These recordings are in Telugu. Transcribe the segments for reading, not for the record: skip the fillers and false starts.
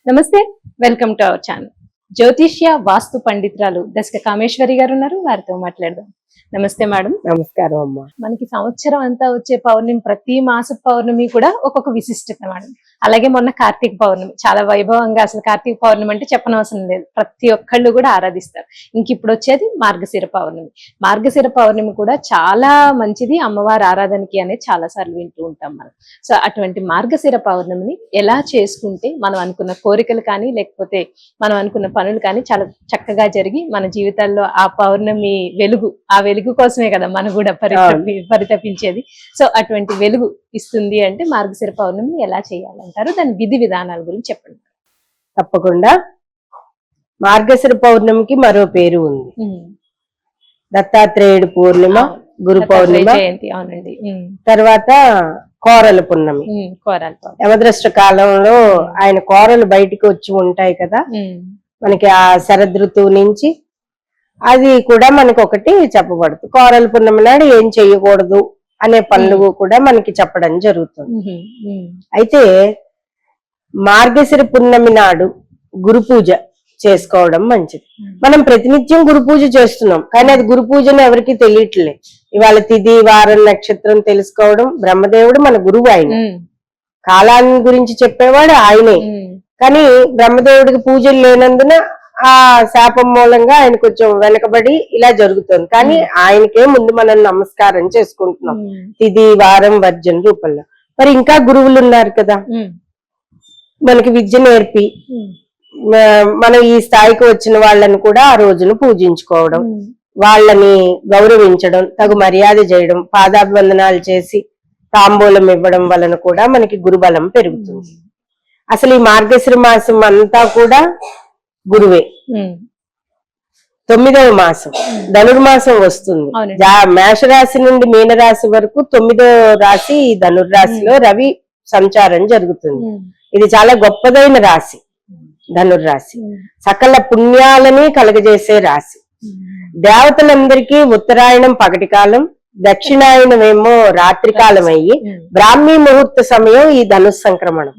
నమస్తే, వెల్కమ్ టు అవర్ ఛానల్. జ్యోతిష్య వాస్తు పండితురాలు దశక కామేశ్వరి గారు ఉన్నారు, వారితో మాట్లాడదాం. నమస్తే మేడం. నమస్కారం అమ్మా. మనకి సంవత్సరం అంతా వచ్చే పౌర్ణమి, ప్రతి మాస పౌర్ణమి కూడా ఒక్కొక్క విశిష్టత మేడం. అలాగే మొన్న కార్తీక పౌర్ణమి చాలా వైభవంగా, అసలు కార్తీక పౌర్ణమి అంటే చెప్పనవసరం లేదు, ప్రతి ఒక్కళ్ళు కూడా ఆరాధిస్తారు. ఇంక ఇప్పుడు వచ్చేది మార్గశిర పౌర్ణమి. మార్గశిర పౌర్ణమి కూడా చాలా మంచిది, అమ్మవారి ఆరాధనకి అనేది చాలా సార్లు వింటూ ఉంటాం మనం. సో అటువంటి మార్గశిర పౌర్ణమిని ఎలా చేసుకుంటే మనం అనుకున్న కోరికలు కానీ, లేకపోతే మనం అనుకున్న పనులు కానీ చాలా చక్కగా జరిగి మన జీవితాల్లో ఆ పౌర్ణమి వెలుగు, ఆ వెలుగు కోసమే కదా మనం కూడా పరితపించేది. సో అటువంటి వెలుగు ఇస్తుంది అంటే మార్గశిర పౌర్ణమి ఎలా చేయాలంటారు, దాని విధి విధానాల గురించి చెప్పండి. తప్పకుండా. మార్గశిర పౌర్ణమికి మరో పేరు ఉంది, దత్తాత్రేయుడు పూర్ణిమ, గురు పౌర్ణిమ, జయంతి. అవునండి. తర్వాత కోరల పున్నమి. యమదృష్ట కాలంలో ఆయన కోరలు బయటికి వచ్చి ఉంటాయి కదా మనకి, ఆ శరదృతువు నుంచి. అది కూడా మనకి ఒకటి చెప్పబడుతుంది. కోరల పున్నమి నాడు ఏం చెయ్యకూడదు అనే పనులు కూడా మనకి చెప్పడం జరుగుతుంది. అయితే మార్గశిర పున్నమి నాడు గురు పూజ చేసుకోవడం మంచిది. మనం ప్రతినిత్యం గురు పూజ చేస్తున్నాం, కానీ అది గురు పూజను ఎవరికి తెలియట్లేదు. ఇవాళ తిథి, వారం, నక్షత్రం తెలుసుకోవడం, బ్రహ్మదేవుడు మన గురువు, ఆయన కాలాన్ని గురించి చెప్పేవాడు ఆయనే. కానీ బ్రహ్మదేవుడికి పూజలు లేనందున ఆ శాపం మూలంగా ఆయన కొంచెం వెనకబడి ఇలా జరుగుతుంది. కానీ ఆయనకే ముందు మనం నమస్కారం చేసుకుంటున్నాం తిథి, వారం, వర్జన రూపంలో. మరి ఇంకా గురువులు ఉన్నారు కదా మనకి విద్య నేర్పి, మనం ఈ స్థాయికి వచ్చిన వాళ్ళని కూడా ఆ రోజును పూజించుకోవడం, వాళ్ళని గౌరవించడం, తగు మర్యాద చేయడం, పాదాభివందనాలు చేసి తాంబూలం ఇవ్వడం వలన కూడా మనకి గురుబలం పెరుగుతుంది. అసలు ఈ మార్గశిర మాసం అంతా కూడా గురువే. 9వ మాసం ధనుర్మాసం వస్తుంది. మేషరాశి నుండి మీనరాశి వరకు 9వ రాశి ధనుర్రాశిలో రవి సంచారం జరుగుతుంది. ఇది చాలా గొప్పదైన రాశి ధనుర్రాశి, సకల పుణ్యాలని కలగజేసే రాశి. దేవతలందరికీ ఉత్తరాయణం పగటి కాలం, దక్షిణాయనం ఏమో రాత్రి కాలం అయ్యి బ్రాహ్మీ ముహూర్త సమయం ఈ ధనుర్ సంక్రమణం.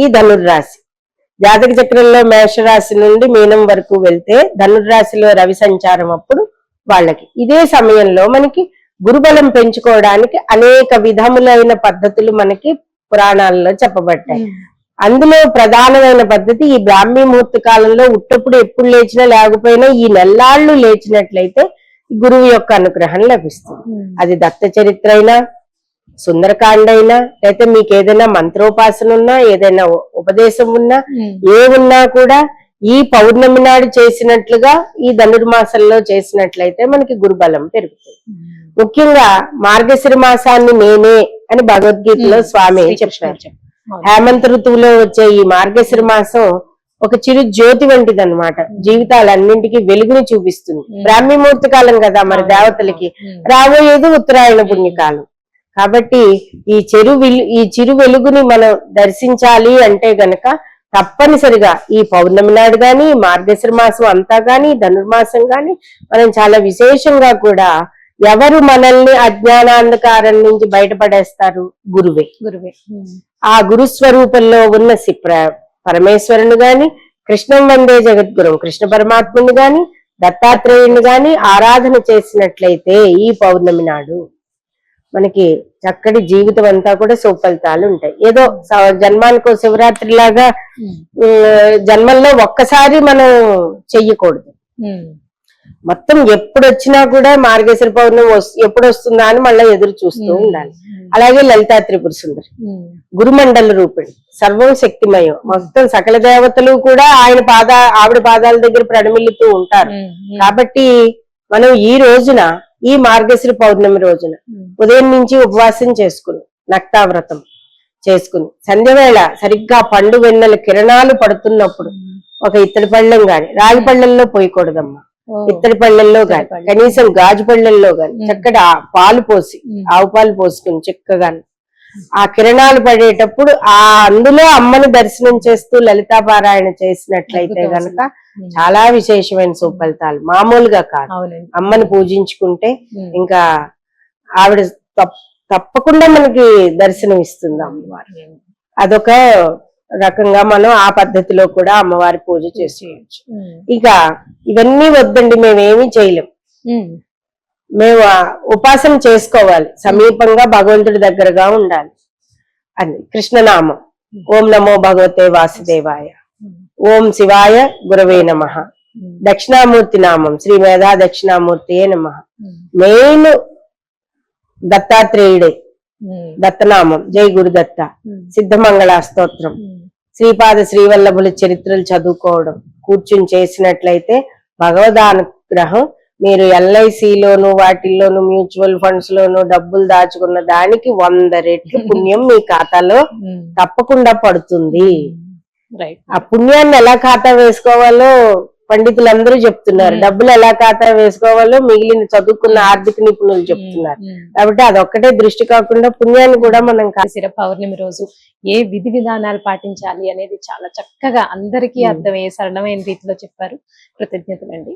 ఈ ధనుర్రాశి జాతక చక్రంలో మేషరాశి నుండి మీనం వరకు వెళ్తే ధనుర్రాశిలో రవి సంచారం అప్పుడు వాళ్ళకి ఇదే సమయంలో మనకి గురుబలం పెంచుకోవడానికి అనేక విధములైన పద్ధతులు మనకి పురాణాల్లో చెప్పబడ్డాయి. అందులో ప్రధానమైన పద్ధతి ఈ బ్రాహ్మీ ముహూర్త కాలంలో ఉట్టప్పుడు ఎప్పుడు లేచినా లేకపోయినా ఈ నెల్లాళ్ళు లేచినట్లయితే గురువు యొక్క అనుగ్రహం లభిస్తుంది. అది దత్త చరిత్ర అయినా, సుందరకాండ అయినా, లేకపోతే మీకు ఏదైనా మంత్రోపాసన ఉన్నా, ఏదైనా ఉపదేశం ఉన్నా, ఏ ఉన్నా కూడా ఈ పౌర్ణమి నాడు చేసినట్లుగా ఈ ధనుర్మాసంలో చేసినట్లయితే మనకి గురుబలం పెరుగుతుంది. ముఖ్యంగా మార్గశిర మాసాన్ని నేనే అని భగవద్గీతలో స్వామి చెప్పారు. హేమంత ఋతువులో వచ్చే ఈ మార్గశిర మాసం ఒక చిరు జ్యోతి వంటిది అనమాట, జీవితాలన్నింటికి వెలుగుని చూపిస్తుంది. బ్రాహ్మీ ముహూర్త కాలం కదా మరి దేవతలకి, రాబోయేది ఉత్తరాయణ పుణ్యకాలం. కాబట్టి ఈ చిరు వెలుగుని మనం దర్శించాలి అంటే గనక తప్పనిసరిగా ఈ పౌర్ణమి నాడు గాని, మార్గశిర మాసం అంతా గాని, ధనుర్మాసం గాని మనం చాలా విశేషంగా కూడా, ఎవరు మనల్ని అజ్ఞానాంధకారం నుంచి బయటపడేస్తారు? గురువే. ఆ గురుస్వరూపంలో ఉన్న పరమేశ్వరుని గాని, కృష్ణం వందే జగద్గురం కృష్ణ పరమాత్ముని గాని, దత్తాత్రేయుని గాని ఆరాధన చేసినట్లయితే ఈ పౌర్ణమి నాడు మనకి చక్కటి జీవితం అంతా కూడా సుఫలితాలు ఉంటాయి. ఏదో జన్మానికో శివరాత్రి లాగా జన్మల్లో ఒక్కసారి మనం చెయ్యకూడదు. మొత్తం ఎప్పుడు వచ్చినా కూడా మార్గశిర పౌర్ణమి ఎప్పుడు వస్తుందా అని మళ్ళీ ఎదురు చూస్తూ ఉండాలి. అలాగే లలితా త్రిపుర సుందరి గురుమండల రూపిణి, సర్వం శక్తిమయం, మొత్తం సకల దేవతలు కూడా ఆవిడ పాదాల దగ్గర ప్రణమిల్లుతూ ఉంటారు. కాబట్టి మనం ఈ రోజున, ఈ మార్గశిర పౌర్ణమి రోజున ఉదయం నుంచి ఉపవాసం చేసుకుని, నక్తావ్రతం చేసుకుని, సంధ్యవేళ సరిగ్గా పండు వెన్నెల కిరణాలు పడుతున్నప్పుడు ఒక ఇత్తడి పళ్ళెం గాని, రాగి పళ్ళెంలో పోయకూడదమ్మా, ఇత్తడి పళ్ళెల్లో గాని, కనీసం గాజు పళ్ళెల్లో గాని చక్కటి పాలు పోసి, ఆవు పాలు పోసుకుని చక్కగా ఆ కిరణాలు పడేటప్పుడు అందులో అమ్మను దర్శనం చేస్తూ లలితా పారాయణ చేసినట్లయితే గనక చాలా విశేషమైన సుఫలితాలు, మామూలుగా కాదు. అమ్మని పూజించుకుంటే ఇంకా ఆవిడ తప్పకుండా మనకి దర్శనం ఇస్తుంది అమ్మవారు. అదొక రకంగా మనం ఆ పద్ధతిలో కూడా అమ్మవారి పూజ చేసుకోవచ్చు. ఇక ఇవన్నీ వద్దండి, మేమేమీ చేయలేం. మేము ఉపాసన చేసుకోవాలి, సమీపంగా భగవంతుడి దగ్గరగా ఉండాలి అని. కృష్ణనామం ఓం నమో భగవతే వాసుదేవాయ, ఓం శివాయ గురవే నమః. దక్షిణామూర్తి నామం శ్రీ మేధా దక్షిణామూర్తియే నమః. మెయిన్ దత్తాత్రేయుడే, దత్తనామం జై గురుదత్త, సిద్ధమంగళ స్తోత్రం, శ్రీపాద శ్రీవల్లభుల చరిత్రలు చదువుకోవడం కూర్చుని చేసినట్లయితే భగవదానుగ్రహం. మీరు ఎల్ఐసిలోను వాటిల్లోను మ్యూచువల్ ఫండ్స్ లోను డబ్బులు దాచుకున్న దానికి 100 రెట్లు పుణ్యం మీ ఖాతాలో తప్పకుండా పడుతుంది. ఆ పుణ్యాన్ని ఎలా ఖాతా వేసుకోవాలో పండితులందరూ చెప్తున్నారు, డబ్బులు ఎలా ఖాతా వేసుకోవాలో మిగిలిన చదువుకున్న ఆర్థిక నిపుణులు చెప్తున్నారు. కాబట్టి అదొక్కటే దృష్టి కాకుండా పుణ్యాన్ని కూడా మనం శిర పౌర్ణమి రోజు ఏ విధి విధానాలు పాటించాలి అనేది చాలా చక్కగా అందరికీ అర్థమయ్యే సరళమైన రీతిలో చెప్పారు. కృతజ్ఞతలండి.